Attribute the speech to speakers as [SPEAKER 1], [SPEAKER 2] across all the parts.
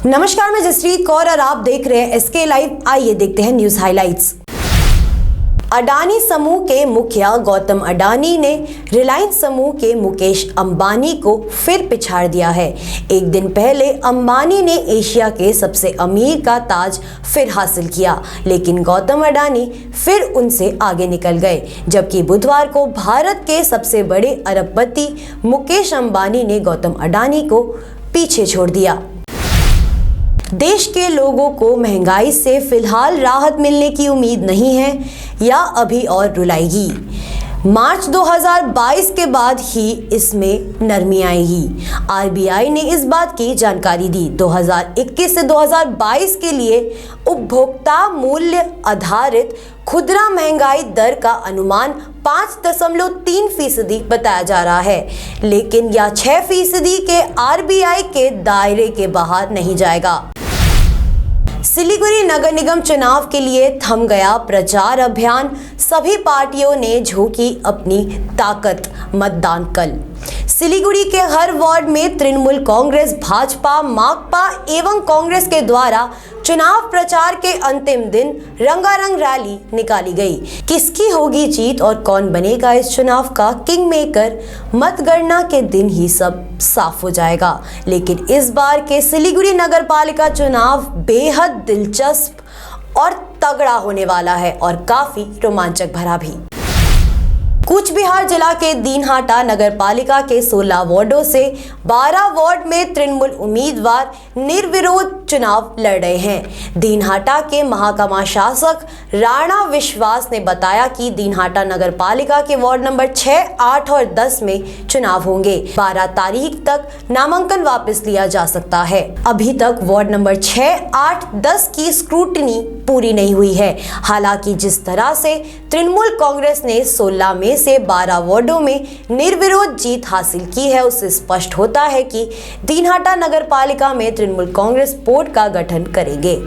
[SPEAKER 1] नमस्कार, मैं जसप्रीत कौर और आप देख रहे हैं एसके लाइव। आइए देखते हैं न्यूज हाइलाइट्स। अडानी समूह के मुखिया गौतम अडानी ने रिलायंस समूह के मुकेश अंबानी को फिर पिछाड़ दिया है। एक दिन पहले अंबानी ने एशिया के सबसे अमीर का ताज फिर हासिल किया, लेकिन गौतम अडानी फिर उनसे आगे निकल गए। जबकि बुधवार को भारत के सबसे बड़े अरबपति मुकेश अंबानी ने गौतम अडानी को पीछे छोड़ दिया। देश के लोगों को महंगाई से फिलहाल राहत मिलने की उम्मीद नहीं है या अभी और रुलाएगी। मार्च 2022 के बाद ही इसमें नरमी आएगी। आरबीआई ने इस बात की जानकारी दी। 2021 से 2022 के लिए उपभोक्ता मूल्य आधारित खुदरा महंगाई दर का अनुमान 5.3% बताया जा रहा है, लेकिन यह 6% के आरबीआई के दायरे के बाहर नहीं जाएगा। सिलीगुड़ी नगर निगम चुनाव के लिए थम गया प्रचार अभियान। सभी पार्टियों ने झोंकी अपनी ताकत। मतदान कल। सिलीगुड़ी के हर वार्ड में तृणमूल कांग्रेस, भाजपा, माकपा एवं कांग्रेस के द्वारा चुनाव प्रचार के अंतिम दिन रंगारंग रैली निकाली गई। किसकी होगी जीत और कौन बनेगा इस चुनाव का किंग मेकर, मतगणना के दिन ही सब साफ हो जाएगा। लेकिन इस बार के सिलीगुड़ी नगर पालिका चुनाव बेहद दिलचस्प और तगड़ा होने वाला है और काफी रोमांचक भरा भी। कूच बिहार जिला के दीनहाटा नगर पालिका के 16 वार्डों से 12 वार्ड में तृणमूल उम्मीदवार निर्विरोध चुनाव लड़ रहे हैं। दीनहाटा के महाकामा शासक राणा विश्वास ने बताया कि दीनहाटा नगर पालिका के वार्ड नंबर 6, 8 और 10 में चुनाव होंगे। 12 तारीख तक नामांकन वापस लिया जा सकता है। अभी तक वार्ड नंबर 6, 8, 10 की स्क्रूटनी पूरी नहीं हुई है। हालांकि जिस तरह से तृणमूल कांग्रेस ने 16 में से 12 वार्डों में निर्विरोध जीत हासिल की है, उससे स्पष्ट होता है कि दीनहाटा नगर पालिका में तृणमूल कांग्रेस बोर्ड का गठन करेंगे।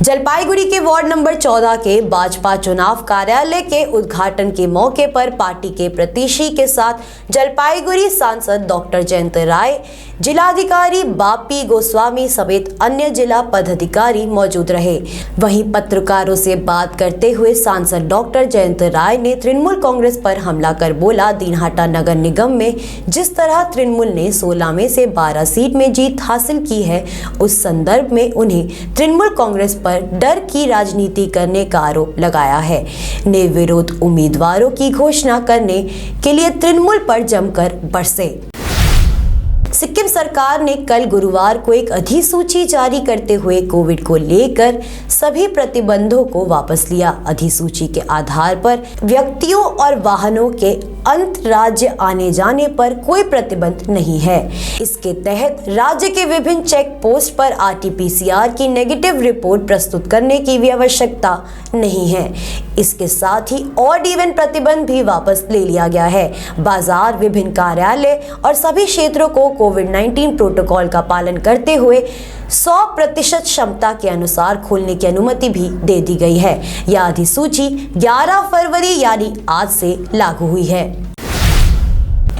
[SPEAKER 1] जलपाईगुड़ी के वार्ड नंबर 14 के भाजपा चुनाव कार्यालय के उद्घाटन के मौके पर पार्टी के प्रत्याशी के साथ जलपाईगुड़ी सांसद डॉक्टर जयंत राय, जिलाधिकारी बापी गोस्वामी समेत अन्य जिला पदाधिकारी मौजूद रहे। वहीं पत्रकारों से बात करते हुए सांसद डॉक्टर जयंत राय ने तृणमूल कांग्रेस पर हमला कर बोला, दीनहाटा नगर निगम में जिस तरह तृणमूल ने 16 में से 12 सीट में जीत हासिल की है, उस संदर्भ में उन्हें तृणमूल कांग्रेस पर डर की राजनीति करने का आरोप लगाया है। निर्विरोध उम्मीदवारों की घोषणा करने के लिए तृणमूल पर जमकर बरसे। सिक्किम सरकार ने कल गुरुवार को एक अधिसूची जारी करते हुए कोविड को लेकर सभी प्रतिबंधों को वापस लिया। अधिसूची के आधार पर व्यक्तियों और वाहनों के अंतर्राज्य आने जाने पर कोई प्रतिबंध नहीं है। इसके तहत राज्य के विभिन्न चेक पोस्ट पर आरटीपीसीआर की नेगेटिव रिपोर्ट प्रस्तुत करने की भी आवश्यकता नहीं है। इसके साथ ही ऑड इवन प्रतिबंध भी वापस ले लिया गया है। बाजार, विभिन्न कार्यालय और सभी क्षेत्रों को कोविड-19 प्रोटोकॉल का पालन करते हुए 100% क्षमता के अनुसार खोलने की अनुमति भी दे दी गई है। यह अधिसूची 11 फरवरी यानी आज से लागू हुई है।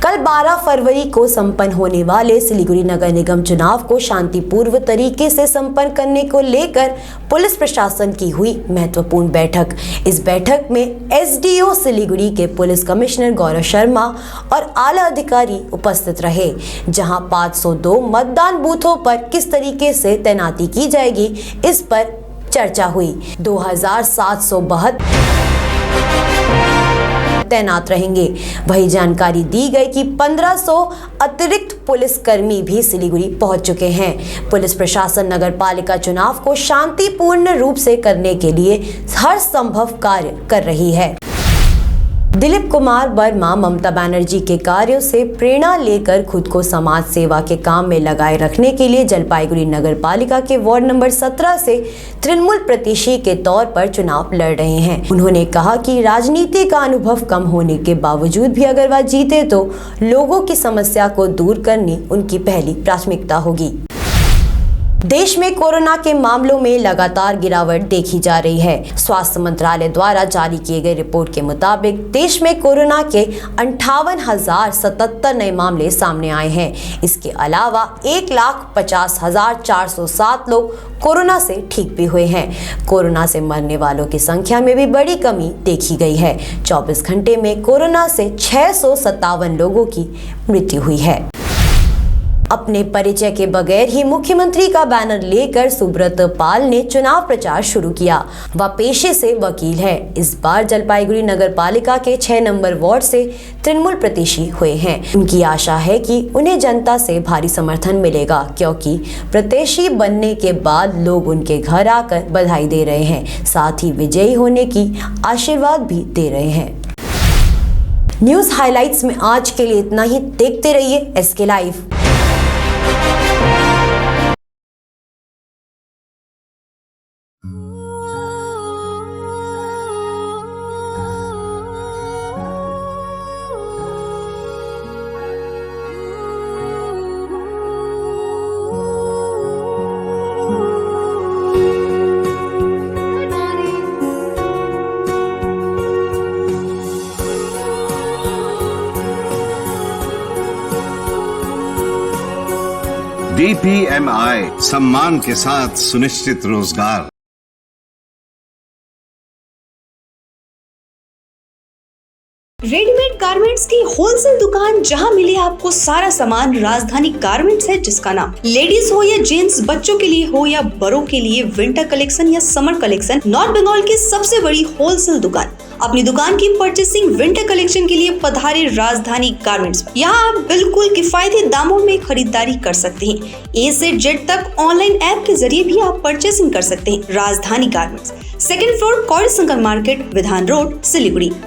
[SPEAKER 1] कल 12 फरवरी को संपन्न होने वाले सिलीगुड़ी नगर निगम चुनाव को शांतिपूर्ण तरीके से संपन्न करने को लेकर पुलिस प्रशासन की हुई महत्वपूर्ण बैठक। इस बैठक में एसडीओ सिलीगुड़ी के पुलिस कमिश्नर गौरव शर्मा और आला अधिकारी उपस्थित रहे। जहां 502 मतदान बूथों पर किस तरीके से तैनाती की जाएगी, इस पर चर्चा हुई। 2772 तैनात रहेंगे। वही जानकारी दी गई कि 1500 अतिरिक्त पुलिसकर्मी भी सिलीगुड़ी पहुंच चुके हैं। पुलिस प्रशासन नगर पालिका चुनाव को शांतिपूर्ण रूप से करने के लिए हर संभव कार्य कर रही है। दिलीप कुमार वर्मा ममता बनर्जी के कार्यों से प्रेरणा लेकर खुद को समाज सेवा के काम में लगाए रखने के लिए जलपाईगुड़ी नगर पालिका के वार्ड नंबर 17 से तृणमूल प्रत्याशी के तौर पर चुनाव लड़ रहे हैं। उन्होंने कहा कि राजनीति का अनुभव कम होने के बावजूद भी अगर वह जीते तो लोगों की समस्या को दूर करनी उनकी पहली प्राथमिकता होगी। देश में कोरोना के मामलों में लगातार गिरावट देखी जा रही है। स्वास्थ्य मंत्रालय द्वारा जारी किए गए रिपोर्ट के मुताबिक देश में कोरोना के 58,077 नए मामले सामने आए हैं। इसके अलावा 1,50,407 लोग कोरोना से ठीक भी हुए हैं। कोरोना से मरने वालों की संख्या में भी बड़ी कमी देखी गई है। 24 घंटे में कोरोना से 657 लोगों की मृत्यु हुई है। अपने परिचय के बगैर ही मुख्यमंत्री का बैनर लेकर सुब्रत पाल ने चुनाव प्रचार शुरू किया। वह पेशे से वकील है। इस बार जलपाईगुड़ी नगर पालिका के 6 नंबर वार्ड से तृणमूल प्रत्याशी हुए हैं। उनकी आशा है कि उन्हें जनता से भारी समर्थन मिलेगा, क्योंकि प्रत्याशी बनने के बाद लोग उनके घर आकर बधाई दे रहे हैं, साथ ही विजयी होने की आशीर्वाद भी दे रहे हैं। न्यूज हाइलाइट्स में आज के लिए इतना ही। देखते रहिए SK लाइव।
[SPEAKER 2] DPMI सम्मान के साथ सुनिश्चित रोजगार।
[SPEAKER 3] रेडीमेड गारमेंट्स की होलसेल दुकान, जहां मिले आपको सारा सामान। राजधानी गारमेंट्स है जिसका नाम। लेडीज हो या जेंट्स, बच्चों के लिए हो या बड़ों के लिए, विंटर कलेक्शन या समर कलेक्शन, नॉर्थ बंगाल की सबसे बड़ी होलसेल दुकान। अपनी दुकान की परचेसिंग विंटर कलेक्शन के लिए पधारे राजधानी गारमेंट्स। यहाँ आप बिल्कुल किफायती दामों में खरीदारी कर सकते हैं। A से Z तक ऑनलाइन ऐप के जरिए भी आप परचेसिंग कर सकते हैं। राजधानी गारमेंट्स, 2nd फ्लोर, कौड़ी शंकर मार्केट, विधान रोड, सिलीगुड़ी।